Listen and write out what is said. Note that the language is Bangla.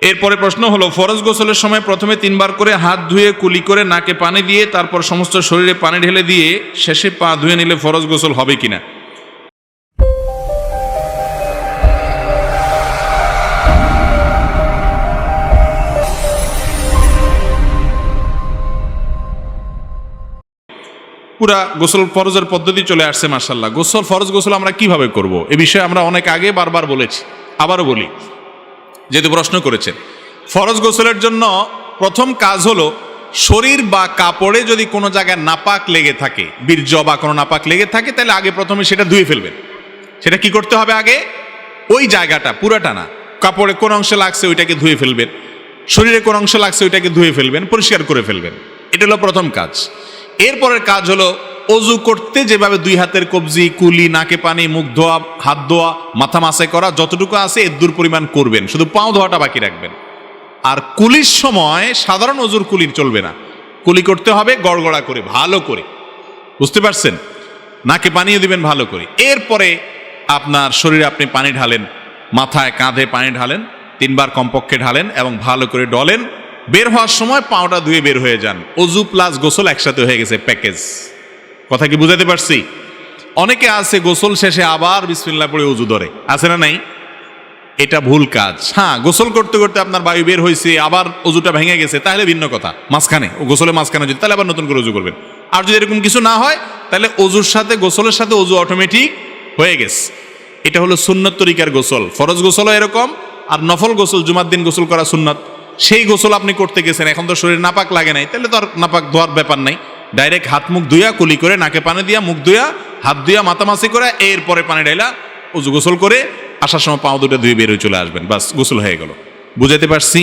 এরপরে প্রশ্ন হলো, ফরজ গোসলের সময় প্রথমে 3 বার করে হাত ধুয়ে কুলি করে নাকে পানি দিয়ে তারপর সমস্ত শরীরে পানি ঢেলে দিয়ে শেষে পা ধুয়ে নিলে ফরজ গোসল হবে কিনা? পুরা গোসল ফরজের পদ্ধতি চলে আসছে মাশাআল্লাহ। গোসল ফরজ গোসল আমরা কিভাবে করব এ বিষয়ে আমরা অনেক আগে বারবার বলেছি, আবারও বলি যেহেতু প্রশ্ন করেছেন। ফরজ গোসলের জন্য প্রথম কাজ হলো, শরীর বা কাপড়ে যদি কোনো জায়গায় নাপাক লেগে থাকে, বীর্য বা কোনো নাপাক লেগে থাকে, তাহলে আগে প্রথমে সেটা ধুয়ে ফেলবেন। সেটা কি করতে হবে? আগে ওই জায়গাটা পুরাটা না, কাপড়ে কোন অংশে লাগছে ওইটাকে ধুয়ে ফেলবেন, শরীরে কোন অংশে লাগছে ওইটাকে ধুয়ে ফেলবেন, পরিষ্কার করে ফেলবেন। এটা হলো প্রথম কাজ। এরপরের কাজ হলো, অজু করতে যেভাবে 2 হাতের কবজি, কুলি, নাকে পানি, মুখ ধোয়া, হাত ধোয়া, মাথা মাসাই করা যতটুকু আছে এর দূর পরিমাণ করবেন, শুধু পাও ধোয়াটা বাকি রাখবেন। আর কুলির সময় সাধারণ অজুর কুলি চলবে না, কুলি করতে হবে গড়গড়া করে, ভালো করে, বুঝতে পারছেন? নাকে পানিও দিবেন ভালো করে। এরপরে আপনার শরীরে আপনি পানি ঢালেন, মাথায় কাঁধে পানি ঢালেন, 3 বার কমপক্ষে ঢালেন এবং ভালো করে ডলেন। বের হওয়ার সময় পাওটা ধুয়ে বের হয়ে যান। অজু প্লাস গোসল একসাথে হয়ে গেছে, প্যাকেজ। কথা কি বুঝাতে পারছি? অনেকে আছে গোসল শেষে আবার বিসমিল্লাহ পড়ে অজু ধরে, আছে না নাই? এটা ভুল কাজ। হ্যাঁ, গোসল করতে করতে আপনার বায়ু বের হয়েছে, আবার অজুটা ভেঙে গেছে, তাহলে ভিন্ন কথা। মাঝখানে গোসলের মাঝখানে যদি, তাহলে আবার নতুন করে অজু করবেন। আর যদি এরকম কিছু না হয়, তাহলে অজুর সাথে গোসলের সাথে অজু অটোমেটিক হয়ে গেছে। এটা হলো সুন্নত তরিকার গোসল। ফরজ গোসলও এরকম, আর নফল গোসল জুমার দিন গোসল করা সুন্নত, সেই গোসল আপনি করতে গেছেন, এখন তো শরীর নাপাক লাগে নাই, তাহলে তো আর নাপাক ধোয়ার ব্যাপার নাই। ডাইরেক্ট হাত মুখ ধুইয়া, কুলি করে, নাকে পানি দিয়া, মুখ ধুইয়া, হাত ধুইয়া, মাতামাসি করে, এরপরে পানি ঢাইলা অজু গোসল করে আসার সময় পাও দুটো ধুয়ে বের হয়ে চলে আসবেন, বাস গোসল হয়ে গেল। বুঝাতে পারছি?